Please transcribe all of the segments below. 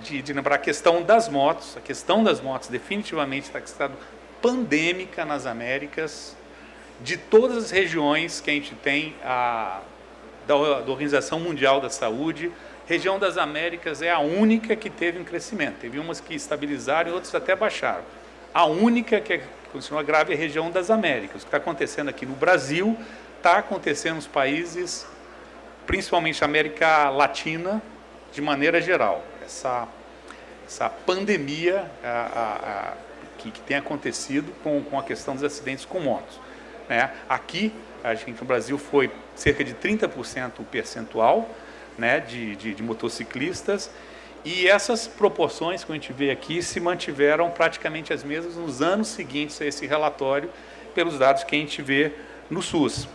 de lembrar a questão das motos. A questão das motos definitivamente está estado pandêmica nas Américas, de todas as regiões que a gente tem da Organização Mundial da Saúde. Região das Américas é a única que teve um crescimento. Teve umas que estabilizaram e outras até baixaram. A única que continua grave é a região das Américas. O que está acontecendo aqui no Brasil está acontecendo nos países, principalmente América Latina, de maneira geral. Essa pandemia que tem acontecido com a questão dos acidentes com motos, né? Aqui, a gente no Brasil foi cerca de 30% o percentual, né, de motociclistas, e essas proporções que a gente vê aqui se mantiveram praticamente as mesmas nos anos seguintes a esse relatório, pelos dados que a gente vê no SUS.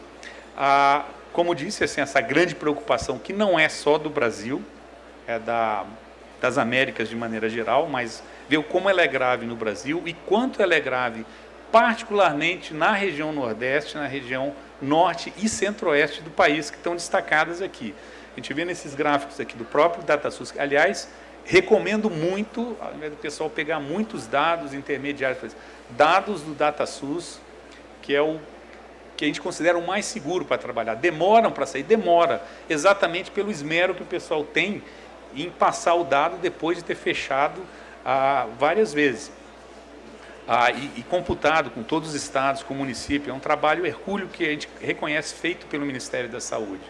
Como disse, assim, essa grande preocupação que não é só do Brasil, é das Américas de maneira geral, mas ver como ela é grave no Brasil e quanto ela é grave, particularmente na região Nordeste, na região Norte e Centro-Oeste do país, que estão destacadas aqui. A gente vê nesses gráficos aqui do próprio DataSUS, aliás, recomendo muito, ao invés do pessoal pegar muitos dados intermediários, dados do DataSUS, que é o que a gente considera o mais seguro para trabalhar. Demoram para sair? Demora, exatamente pelo esmero que o pessoal tem em passar o dado depois de ter fechado várias vezes. E computado com todos os estados, com o município. É um trabalho hercúleo que a gente reconhece feito pelo Ministério da Saúde.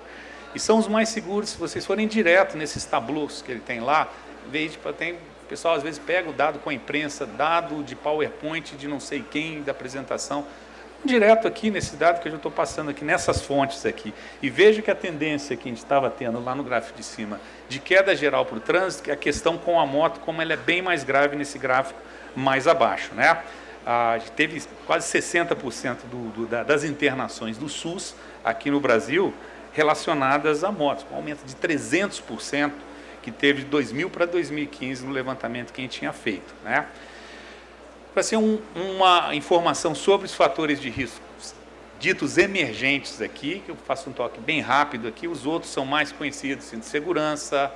E são os mais seguros, se vocês forem direto nesses tableaus que ele tem lá, o pessoal às vezes pega o dado com a imprensa, dado de PowerPoint de não sei quem, da apresentação, direto aqui nesse dado que eu já estou passando aqui, nessas fontes aqui, e veja que a tendência que a gente estava tendo lá no gráfico de cima, de queda geral para o trânsito, que a questão com a moto, como ela é bem mais grave nesse gráfico mais abaixo, né? A gente teve quase 60% das internações do SUS aqui no Brasil relacionadas a motos, com um aumento de 300% que teve de 2000 para 2015 no levantamento que a gente tinha feito, né? Para ser uma informação sobre os fatores de risco ditos emergentes aqui, que eu faço um toque bem rápido aqui, os outros são mais conhecidos, cinto de segurança,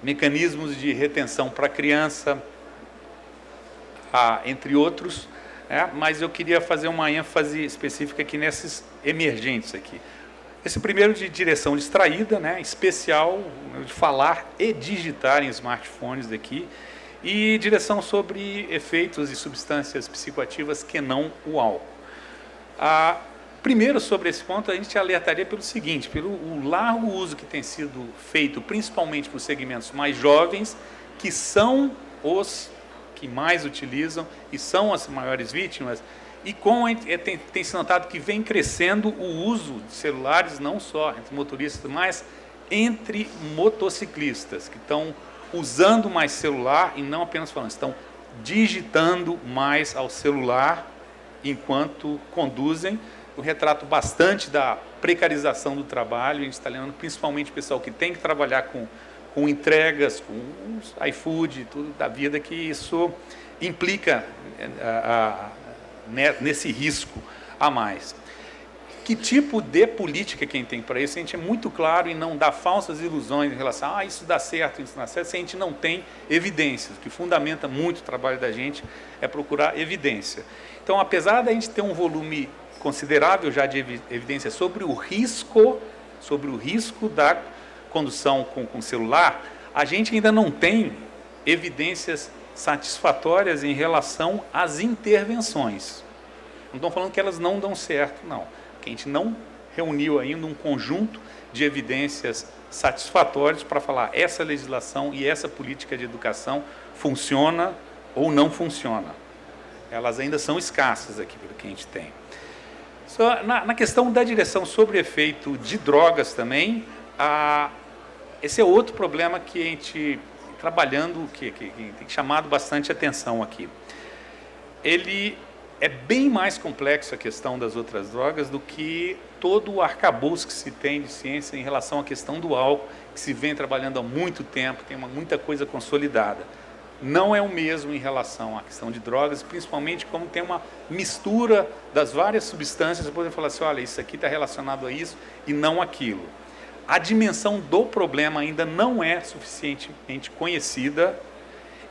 mecanismos de retenção para criança, entre outros, né? Mas eu queria fazer uma ênfase específica aqui nesses emergentes aqui. Esse primeiro de direção distraída, né? Especial de falar e digitar em smartphones aqui, e direção sobre efeitos e substâncias psicoativas que não o álcool. Primeiro, sobre esse ponto, a gente alertaria pelo seguinte, pelo o largo uso que tem sido feito, principalmente por segmentos mais jovens, que são os que mais utilizam e são as maiores vítimas, e tem se notado que vem crescendo o uso de celulares, não só entre motoristas, mas entre motociclistas, que estão usando mais celular e não apenas falando, estão digitando mais ao celular enquanto conduzem. Um retrato bastante da precarização do trabalho. A gente está lendo principalmente o pessoal que tem que trabalhar com entregas, com iFood, tudo da vida, que isso implica nesse risco a mais. Que tipo de política quem tem para isso? A gente é muito claro em não dar falsas ilusões em relação a isso dá certo, isso não dá certo, se a gente não tem evidências. O que fundamenta muito o trabalho da gente é procurar evidência. Então, apesar da gente ter um volume considerável já de evidência sobre o risco da condução com celular, a gente ainda não tem evidências satisfatórias em relação às intervenções. Não estou falando que elas não dão certo, não. Que a gente não reuniu ainda um conjunto de evidências satisfatórias para falar essa legislação e essa política de educação funciona ou não funciona. Elas ainda são escassas aqui, pelo que a gente tem. Na questão da direção sobre efeito de drogas também, esse é outro problema que a gente trabalhando, que tem chamado bastante atenção aqui. Ele é bem mais complexo a questão das outras drogas do que todo o arcabouço que se tem de ciência em relação à questão do álcool, que se vem trabalhando há muito tempo, tem muita coisa consolidada. Não é o mesmo em relação à questão de drogas, principalmente como tem uma mistura das várias substâncias, você pode falar assim, olha, isso aqui está relacionado a isso e não aquilo. a dimensão do problema ainda não é suficientemente conhecida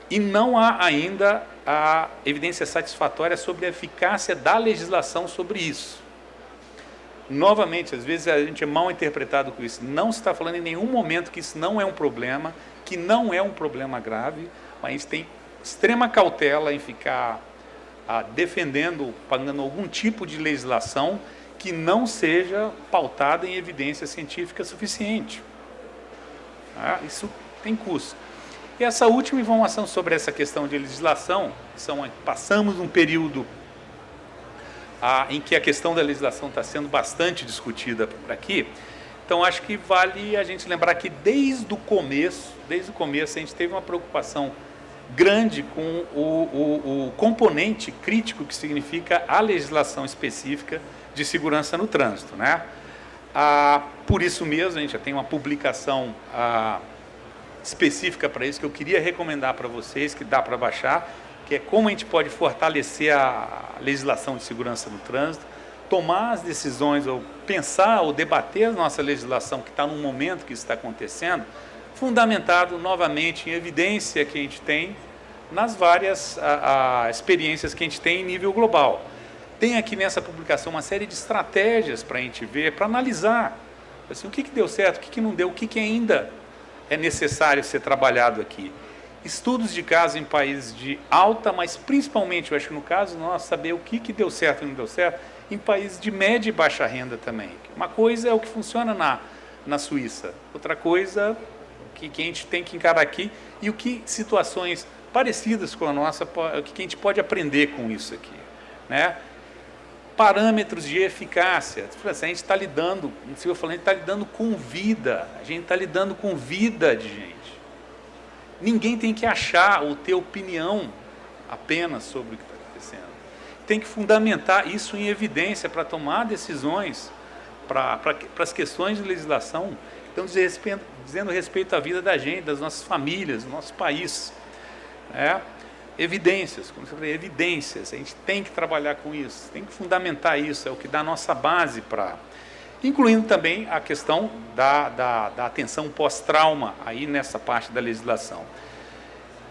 e não há ainda a evidência satisfatória sobre a eficácia da legislação sobre isso. Novamente, às vezes a gente é mal interpretado com isso. Não se está falando em nenhum momento que isso não é um problema, que não é um problema grave, mas a gente tem extrema cautela em ficar defendendo, pagando algum tipo de legislação que não seja pautada em evidência científica suficiente. Isso tem custo. E essa última informação sobre essa questão de legislação, passamos um período em que a questão da legislação está sendo bastante discutida por aqui. Então, acho que vale a gente lembrar que desde o começo a gente teve uma preocupação grande com o componente crítico que significa a legislação específica de segurança no trânsito, né? Por isso mesmo, a gente já tem uma publicação específica para isso, que eu queria recomendar para vocês, que dá para baixar, que é como a gente pode fortalecer a legislação de segurança no trânsito, tomar as decisões, ou pensar, ou debater a nossa legislação, que está no momento que isso está acontecendo, fundamentado novamente em evidência que a gente tem nas várias experiências que a gente tem em nível global. Tem aqui nessa publicação uma série de estratégias para a gente ver, para analisar assim, o que deu certo, o que não deu, o que ainda é necessário ser trabalhado aqui. Estudos de caso em países de alta, mas principalmente, eu acho que no caso nosso, saber o que deu certo e não deu certo, em países de média e baixa renda também. Uma coisa é o que funciona na Suíça, outra coisa que a gente tem que encarar aqui, e o que situações parecidas com a nossa, o que a gente pode aprender com isso aqui, né? Parâmetros de eficácia. A gente está lidando, a gente está lidando com vida, a gente está lidando com vida de gente. Ninguém tem que achar ou ter opinião apenas sobre o que está acontecendo. Tem que fundamentar isso em evidência para tomar decisões, para as questões de legislação, então dizendo respeito à vida da gente, das nossas famílias, do nosso país. Evidências, como eu falei, evidências, a gente tem que trabalhar com isso, tem que fundamentar isso, é o que dá a nossa base para... Incluindo também a questão da atenção pós-trauma, aí nessa parte da legislação.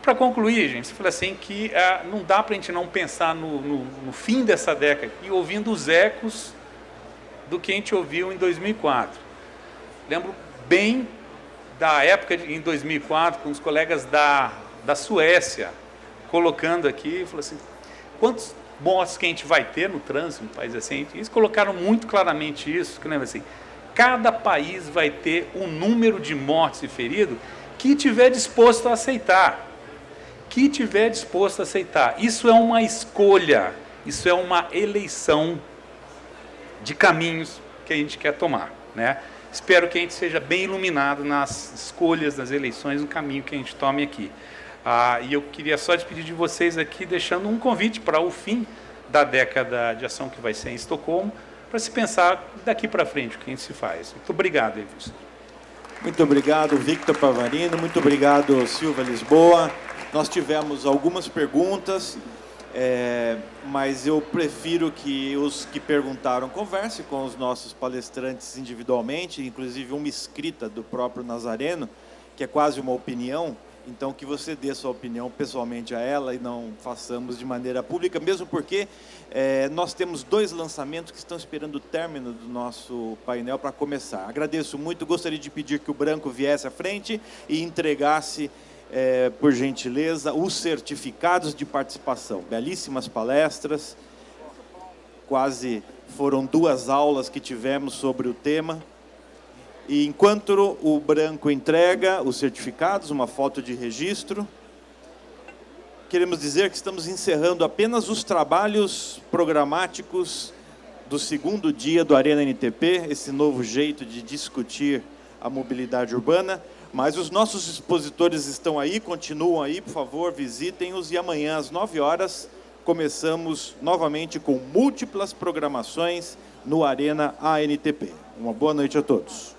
Para concluir, gente, você fala assim que não dá para a gente não pensar no fim dessa década e ouvindo os ecos do que a gente ouviu em 2004. Lembro bem da época, em 2004, com os colegas da Suécia, colocando aqui, falou assim, quantos mortes que a gente vai ter no trânsito, no país assim, eles colocaram muito claramente isso, que lembra assim, cada país vai ter um número de mortes e feridos que tiver disposto a aceitar, Isso é uma escolha, isso é uma eleição de caminhos que a gente quer tomar, né? Espero que a gente seja bem iluminado nas escolhas, nas eleições, no caminho que a gente tome aqui. E eu queria só despedir de vocês aqui, deixando um convite para o fim da década de ação que vai ser em Estocolmo, para se pensar daqui para frente o que a gente se faz. Muito obrigado, Evilson. Muito obrigado, Victor Pavarino. Muito obrigado, Silva Lisboa. Nós tivemos algumas perguntas, mas eu prefiro que os que perguntaram conversem com os nossos palestrantes individualmente, inclusive uma escrita do próprio Nazareno, que é quase uma opinião. Então, que você dê sua opinião pessoalmente a ela e não façamos de maneira pública, mesmo porque nós temos 2 lançamentos que estão esperando o término do nosso painel para começar. Agradeço muito, gostaria de pedir que o Branco viesse à frente e entregasse, por gentileza, os certificados de participação. Belíssimas palestras, foram 2 aulas que tivemos sobre o tema. E enquanto o Branco entrega os certificados, uma foto de registro, queremos dizer que estamos encerrando apenas os trabalhos programáticos do 2º dia do Arena NTP, esse novo jeito de discutir a mobilidade urbana, mas os nossos expositores estão aí, continuam aí, por favor, visitem-os, e amanhã às 9 horas começamos novamente com múltiplas programações no Arena ANTP. Uma boa noite a todos.